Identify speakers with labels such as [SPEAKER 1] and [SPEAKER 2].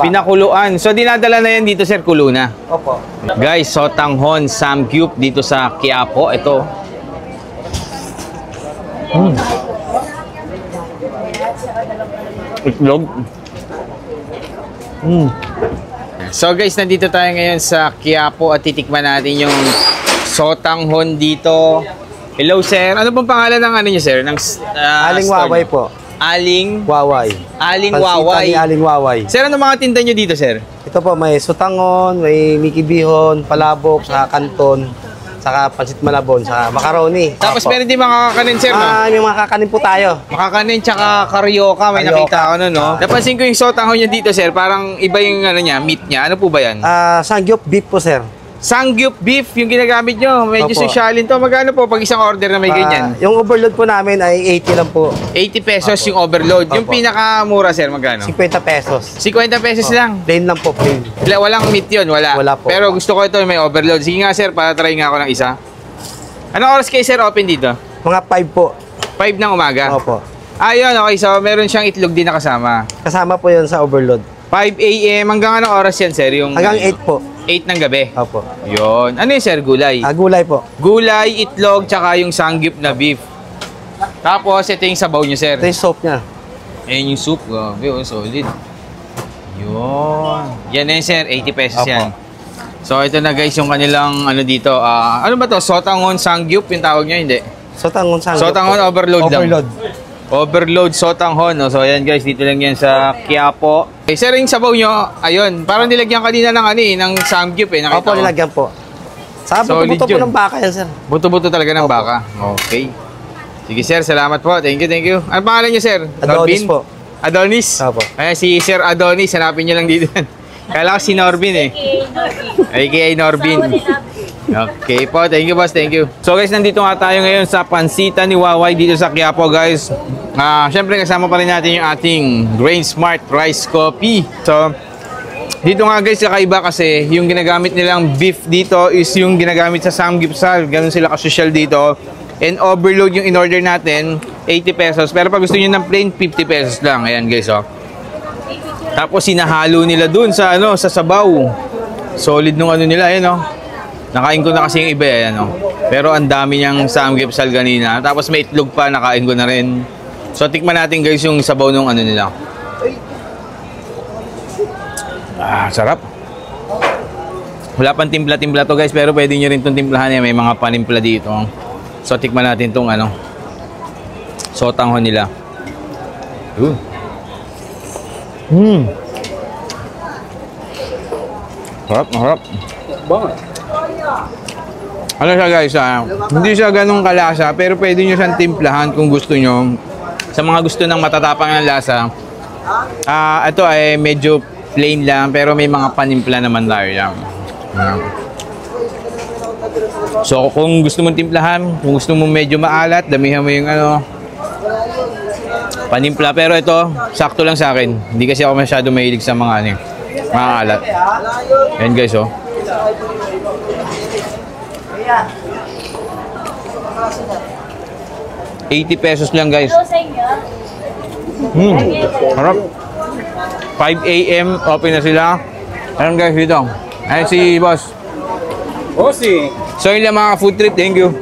[SPEAKER 1] Pinakuluan. So, dinadala na yan dito, sir, kulo na.
[SPEAKER 2] Opo.
[SPEAKER 1] Guys, sotanghon, samgyup dito sa Quiapo. Ito. Itlog. So guys, nandito tayo ngayon sa Quiapo at titikman natin yung sotanghon dito. Hello sir, ano pong pangalan ng ano niyo sir? Ng
[SPEAKER 2] Aling Waway po.
[SPEAKER 1] Aling
[SPEAKER 2] Waway.
[SPEAKER 1] Aling Waway.
[SPEAKER 2] Aling Waway.
[SPEAKER 1] Sir, ano mga tinda niyo dito sir?
[SPEAKER 2] Ito po, may sotanghon, may Mickey Bihon, palabok, saka kanton, saka pansit malabon, saka macaroni.
[SPEAKER 1] Tapos meron din mga kakanin sir, no?
[SPEAKER 2] May mga kakanin po tayo.
[SPEAKER 1] Makakanin tsaka karyoka, may nakita ko no, no? Napansin ko yung sotanghon niya dito sir, parang iba yung ano niya, meat niya. Ano po ba yan?
[SPEAKER 2] Sangyup beef po sir.
[SPEAKER 1] Sangyup beef yung ginagamit nyo. Medyo
[SPEAKER 2] Opo.
[SPEAKER 1] sosyalin to. Magkano po pag isang order na may ganyan?
[SPEAKER 2] Yung overload po namin ay 80 lang po.
[SPEAKER 1] 80 pesos
[SPEAKER 2] Opo.
[SPEAKER 1] yung overload. Yung
[SPEAKER 2] Opo.
[SPEAKER 1] pinakamura sir, magkano?
[SPEAKER 2] 50 pesos.
[SPEAKER 1] 50 pesos lang.
[SPEAKER 2] Plain lang po, plain.
[SPEAKER 1] Walang meat yun, wala.
[SPEAKER 2] Wala po.
[SPEAKER 1] Pero gusto ko ito may overload. Sige nga sir, para try nga ako ng isa. Anong oras kayo sir open dito?
[SPEAKER 2] Mga 5 po.
[SPEAKER 1] 5 ng umaga?
[SPEAKER 2] Opo.
[SPEAKER 1] Ayun, okay. So meron siyang itlog din nakasama.
[SPEAKER 2] Kasama po yun sa overload.
[SPEAKER 1] 5 AM. Hanggang anong oras yan sir? Yung,
[SPEAKER 2] Hanggang 8 po.
[SPEAKER 1] 8 ng gabi?
[SPEAKER 2] Opo.
[SPEAKER 1] Yun. Ano yun sir? Gulay?
[SPEAKER 2] Gulay po.
[SPEAKER 1] Gulay, itlog, tsaka yung sangyup na beef. Tapos, ito yung sabaw nyo, sir.
[SPEAKER 2] Ito yung soup niya.
[SPEAKER 1] Ayan yung soup. Grabe, oh, solid. Yun. Yan na yun, sir. 80 pesos
[SPEAKER 2] Opo.
[SPEAKER 1] yan. So, ito na guys, yung kanilang, ano dito. Ano ba to? Sotanghon sangyup yung tawag nyo, hindi?
[SPEAKER 2] Sotanghon sangyup.
[SPEAKER 1] Sotanghon overload lang.
[SPEAKER 2] Overload.
[SPEAKER 1] Overload sotanghon. No? So, ayan guys, dito lang yan sa Quiapo. Eh, sir, yung sabaw nyo, ayun. Parang nilagyan kanina ng ano ng sangyup eh. Nakita
[SPEAKER 2] Opo,
[SPEAKER 1] ko.
[SPEAKER 2] nilagyan po. Sa buto-buto po ng baka yan, sir.
[SPEAKER 1] Buto-buto talaga ng
[SPEAKER 2] Opo.
[SPEAKER 1] baka. Okay. Sige sir, salamat po. Thank you, thank you. Ano pangalan niyo sir?
[SPEAKER 2] Adonis
[SPEAKER 1] Norbin?
[SPEAKER 2] po.
[SPEAKER 1] Adonis?
[SPEAKER 2] Opo.
[SPEAKER 1] Ayan, si Sir Adonis. Hanapin niyo lang dito. Kala ko si Norbin eh. AKA Norbin. Okay po, thank you boss, thank you. So guys, nandito nga tayo ngayon sa Pansita ni Waway dito sa Quiapo guys. Siyempre kasama pa rin natin yung ating Grain Smart Rice Coffee. So, dito nga guys, kakaiba kasi yung ginagamit nilang beef dito is yung ginagamit sa samgyeopsal. Ganun sila kasosyal dito. And overload yung in-order natin, 80 pesos. Pero pag gusto nyo ng plain, 50 pesos lang. Ayan guys, oh. Tapos sinahalo nila dun sa ano, sa sabaw. Solid nung ano nila, ayan oh. Nakain ko na kasi yung iba, ayan oh. Pero ang dami niyang samgyeopsal kanina. Tapos may itlog pa, nakain ko na rin. So tikman natin guys yung sabaw nung ano nila. Sarap. Wala pang timpla-timpla to guys, pero pwede nyo rin itong timplahan eh. May mga panimpla dito. So tikman natin itong ano, sotanghon nila. Harap, harap. Ano siya guys, hindi siya ganun kalasa, pero pwede nyo siyang timplahan kung gusto nyo. Sa mga gusto ng matatapang ng lasa, ito ay medyo plain lang, pero may mga panimpla naman tayo yan. So kung gusto mong timplahan, kung gusto mong medyo maalat, damihan mo yung ano, panimpla. Pero ito, sakto lang sa akin. Hindi kasi ako masyado mahilig sa mga ano, mga alat. Ayan guys, oh. ₱80 lang guys. Harap. 5 AM, open na sila. Ayan guys, dito. Ayan si boss.
[SPEAKER 3] Bossy.
[SPEAKER 1] So yun lang mga food trip, thank you.